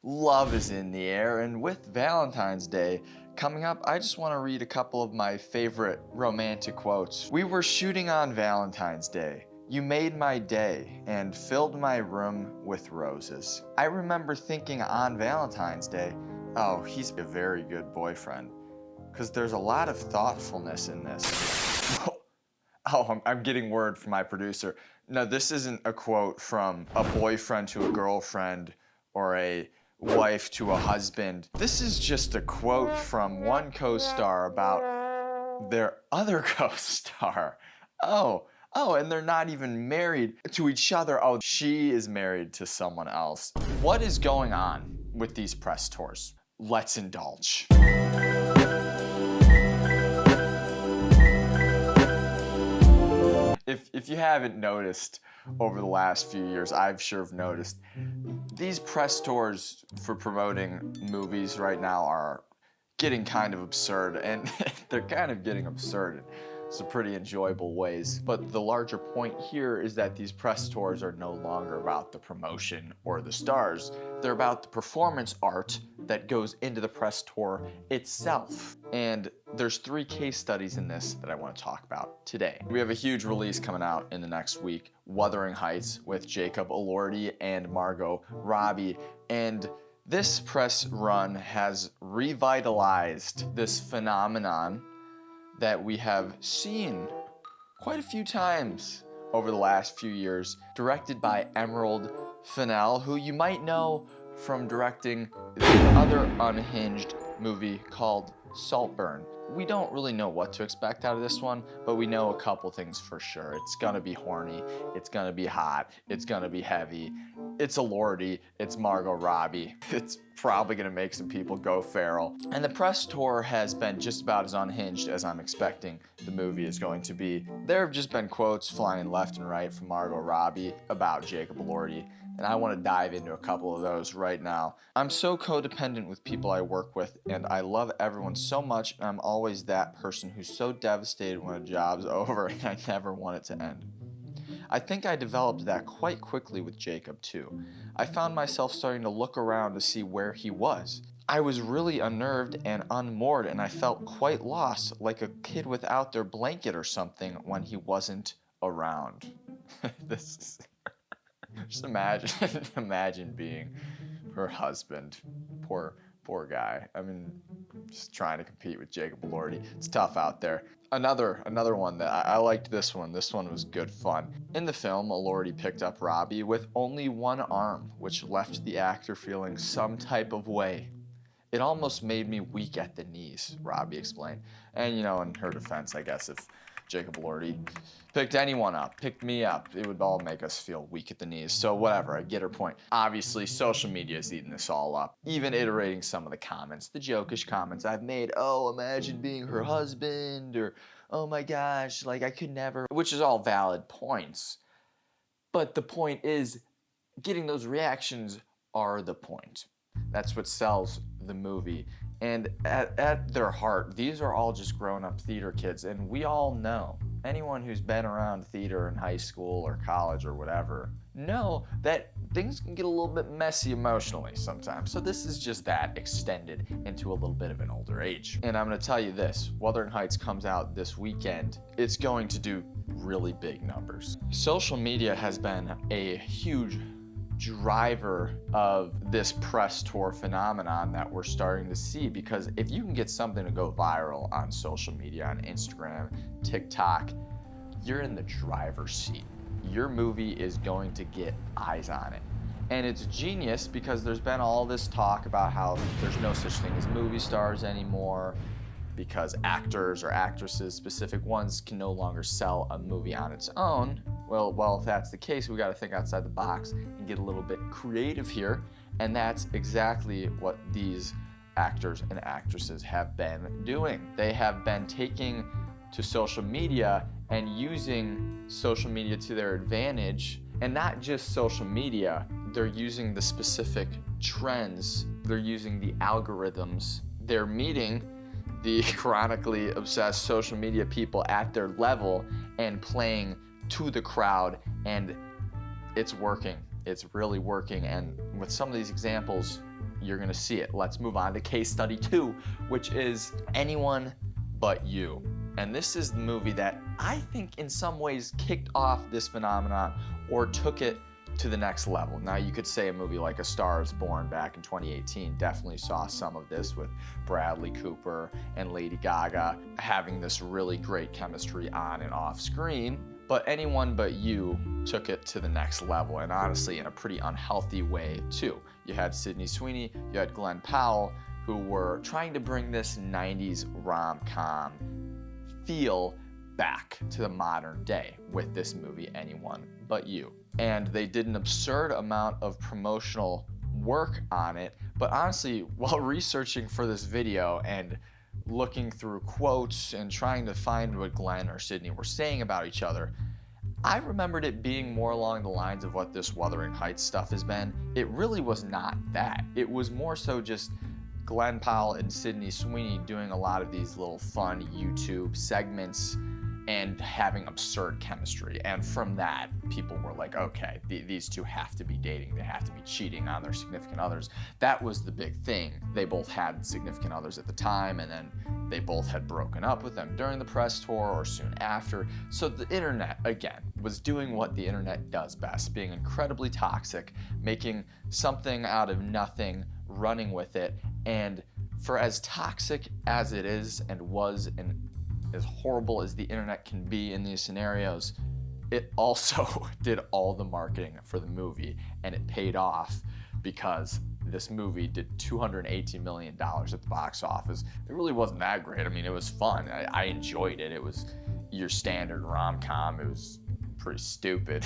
Love is in the air, and with Valentine's Day coming up, I just want to read a couple of my favorite romantic quotes. We were shooting on Valentine's Day. You made my day and filled my room with roses. I remember thinking on Valentine's Day, oh, he's a very good boyfriend, because there's a lot of thoughtfulness in this. Oh, I'm getting word from my producer. No, this isn't a quote from a boyfriend to a girlfriend or a wife to a husband. This is just a quote from one co-star about their other co-star. Oh, and they're not even married to each other. Oh, she is married to someone else. What is going on with these press tours? Let's indulge. If you haven't noticed over the last few years, I've sure have noticed, these press tours for promoting movies right now are getting kind of absurd, and they're kind of getting absurd in some pretty enjoyable ways. But the larger point here is that these press tours are no longer about the promotion or the stars. They're about the performance art that goes into the press tour itself. And there's 3 case studies in this that I want to talk about today. We have a huge release coming out in the next week, Wuthering Heights with Jacob Elordi and Margot Robbie. And this press run has revitalized this phenomenon that we have seen quite a few times over the last few years, directed by Emerald Fennell, who you might know from directing the other unhinged movie called Saltburn. We don't really know what to expect out of this one, but we know a couple things for sure. It's gonna be horny, it's gonna be hot, it's gonna be heavy. It's Elordi, it's Margot Robbie. It's probably gonna make some people go feral. And the press tour has been just about as unhinged as I'm expecting the movie is going to be. There have just been quotes flying left and right from Margot Robbie about Jacob Elordi, and I want to dive into a couple of those right now. I'm so codependent with people I work with, and I love everyone so much, and I'm always that person who's so devastated when a job's over, and I never want it to end. I think I developed that quite quickly with Jacob too. I found myself starting to look around to see where he was. I was really unnerved and unmoored, and I felt quite lost, like a kid without their blanket or something when he wasn't around. This is... Just imagine being her husband. Poor guy. I mean, just trying to compete with Jacob Elordi. It's tough out there. Another one that I liked this one. This one was good fun. In the film, Elordi picked up Robbie with only one arm, which left the actor feeling some type of way. It almost made me weak at the knees, Robbie explained. And in her defense, I guess if Jacob Elordi picked anyone up, picked me up, it would all make us feel weak at the knees. So whatever, I get her point. Obviously, social media is eating this all up. Even iterating some of the comments, the jokish comments I've made. Oh, imagine being her husband, or oh my gosh, like I could never, which is all valid points. But the point is, getting those reactions are the point. That's what sells the movie. And at their heart, these are all just grown-up theater kids, and we all know, anyone who's been around theater in high school or college or whatever, know that things can get a little bit messy emotionally sometimes. So this is just that extended into a little bit of an older age. And I'm gonna tell you this, Wuthering Heights comes out this weekend. It's going to do really big numbers. Social media has been a huge driver of this press tour phenomenon that we're starting to see, because if you can get something to go viral on social media, on Instagram, TikTok, you're in the driver's seat. Your movie is going to get eyes on it. And it's genius because there's been all this talk about how there's no such thing as movie stars anymore, because actors or actresses, specific ones, can no longer sell a movie on its own. Well, if that's the case, we got to think outside the box and get a little bit creative here. And that's exactly what these actors and actresses have been doing. They have been taking to social media and using social media to their advantage. And not just social media, they're using the specific trends, they're using the algorithms, they're meeting the chronically obsessed social media people at their level and playing to the crowd, and it's working. It's really working. And with some of these examples, you're gonna see it. Let's move on to case study 2, which is Anyone But You. And this is the movie that I think in some ways kicked off this phenomenon or took it to the next level. Now you could say a movie like A Star Is Born back in 2018 definitely saw some of this with Bradley Cooper and Lady Gaga having this really great chemistry on and off screen. But Anyone But You took it to the next level, and honestly in a pretty unhealthy way too. You had Sydney Sweeney, you had Glenn Powell, who were trying to bring this 90s rom-com feel back to the modern day with this movie, Anyone But You. And they did an absurd amount of promotional work on it, but honestly, while researching for this video and looking through quotes and trying to find what Glenn or Sydney were saying about each other, I remembered it being more along the lines of what this Wuthering Heights stuff has been. It really was not that. It was more so just Glenn Powell and Sydney Sweeney doing a lot of these little fun YouTube segments and having absurd chemistry. And from that, people were like, okay, these two have to be dating. They have to be cheating on their significant others. That was the big thing. They both had significant others at the time, and then they both had broken up with them during the press tour or soon after. So the internet, again, was doing what the internet does best, being incredibly toxic, making something out of nothing, running with it. And for as toxic as it is and was, and as horrible as the internet can be in these scenarios, it also did all the marketing for the movie, and it paid off because this movie did $218 million at the box office. It really wasn't that great. I mean, it was fun. I enjoyed it. It was your standard rom-com. It was pretty stupid.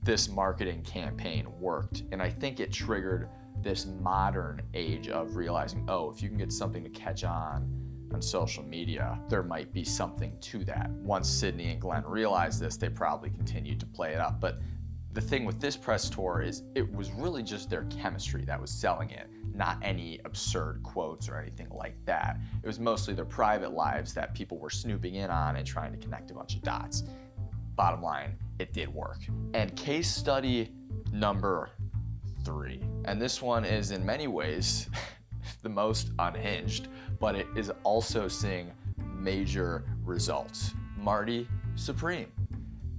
This marketing campaign worked, and I think it triggered this modern age of realizing, oh, if you can get something to catch on social media, there might be something to that. Once Sydney and Glenn realized this, they probably continued to play it up. But the thing with this press tour is it was really just their chemistry that was selling it, not any absurd quotes or anything like that. It was mostly their private lives that people were snooping in on and trying to connect a bunch of dots. Bottom line, it did work. And case study number 3. And this one is in many ways the most unhinged, but it is also seeing major results. Marty Supreme.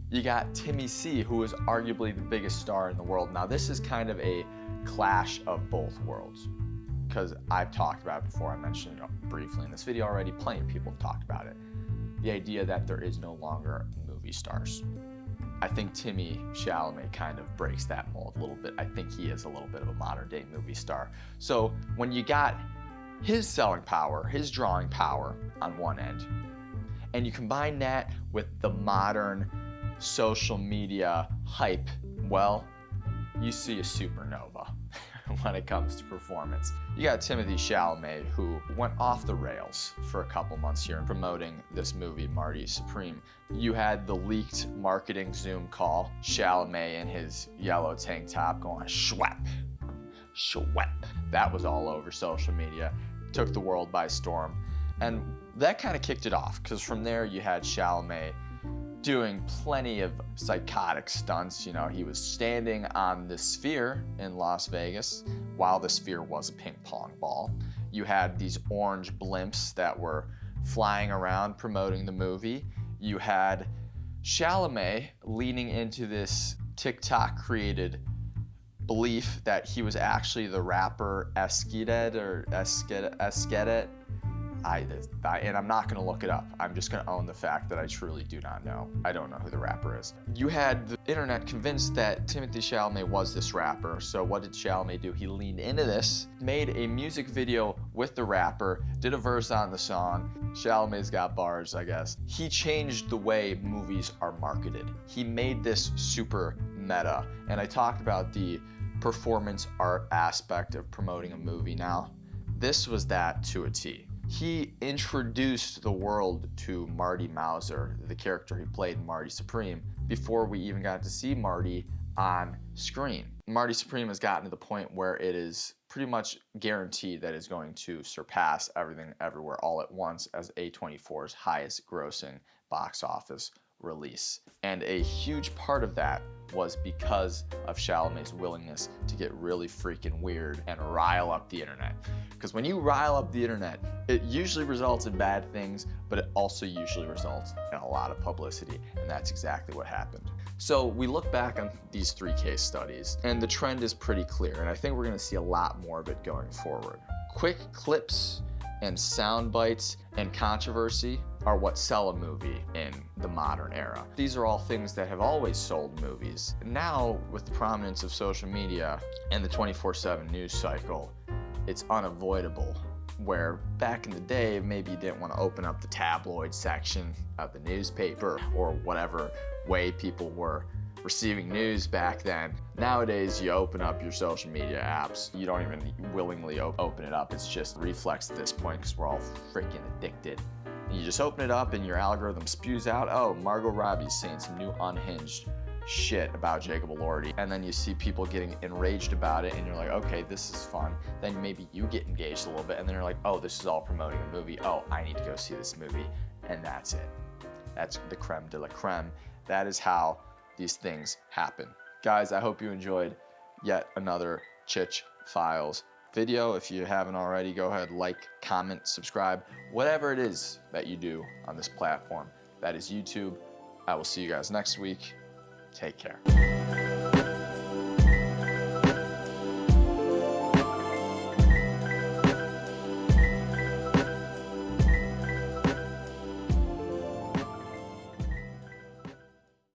You got Timmy C, who is arguably the biggest star in the world. Now this is kind of a clash of both worlds, because I've talked about it before. I mentioned it briefly in this video already. Plenty of people have talked about it. The idea that there is no longer movie stars. I think Timmy Chalamet kind of breaks that mold a little bit. I think he is a little bit of a modern day movie star. So when you got his selling power, his drawing power on one end, and you combine that with the modern social media hype, well, you see a supernova when it comes to performance. You got Timothy Chalamet, who went off the rails for a couple months here in promoting this movie, Marty Supreme. You had the leaked marketing Zoom call, Chalamet in his yellow tank top going schwep, schwep. That was all over social media, took the world by storm. And that kind of kicked it off, because from there you had Chalamet doing plenty of psychotic stunts. You know, he was standing on the Sphere in Las Vegas while the Sphere was a ping pong ball. You had these orange blimps that were flying around promoting the movie. You had Chalamet leaning into this TikTok created belief that he was actually the rapper Eskedet or Eskedet. And I'm not going to look it up. I'm just going to own the fact that I truly do not know. I don't know who the rapper is. You had the internet convinced that Timothy Chalamet was this rapper. So what did Chalamet do? He leaned into this, made a music video with the rapper, did a verse on the song. Chalamet's got bars, I guess. He changed the way movies are marketed. He made this super meta. And I talked about the performance art aspect of promoting a movie. Now, this was that to a T. He introduced the world to Marty Mauser, the character he played in Marty Supreme, before we even got to see Marty on screen. Marty Supreme has gotten to the point where it is pretty much guaranteed that it's going to surpass Everything Everywhere All at Once as A24's highest grossing box office release. And a huge part of that was because of Chalamet's willingness to get really freaking weird and rile up the internet. Because when you rile up the internet, it usually results in bad things, but it also usually results in a lot of publicity, and that's exactly what happened. So we look back on these 3 case studies, and the trend is pretty clear, and I think we're gonna see a lot more of it going forward. Quick clips and sound bites and controversy are what sell a movie in the modern era. These are all things that have always sold movies. Now, with the prominence of social media and the 24/7 news cycle, it's unavoidable. Where back in the day, maybe you didn't want to open up the tabloid section of the newspaper or whatever way people were receiving news back then. Nowadays, you open up your social media apps. You don't even willingly open it up. It's just reflex at this point because we're all freaking addicted. You just open it up and your algorithm spews out, oh, Margot Robbie's saying some new unhinged shit about Jacob Elordi. And then you see people getting enraged about it and you're like, okay, this is fun. Then maybe you get engaged a little bit and then you're like, oh, this is all promoting a movie. Oh, I need to go see this movie. And that's it. That's the creme de la creme. That is how these things happen. Guys, I hope you enjoyed yet another Chich Files video. If you haven't already, go ahead, like, comment, subscribe, whatever it is that you do on this platform. That is YouTube. I will see you guys next week. Take care.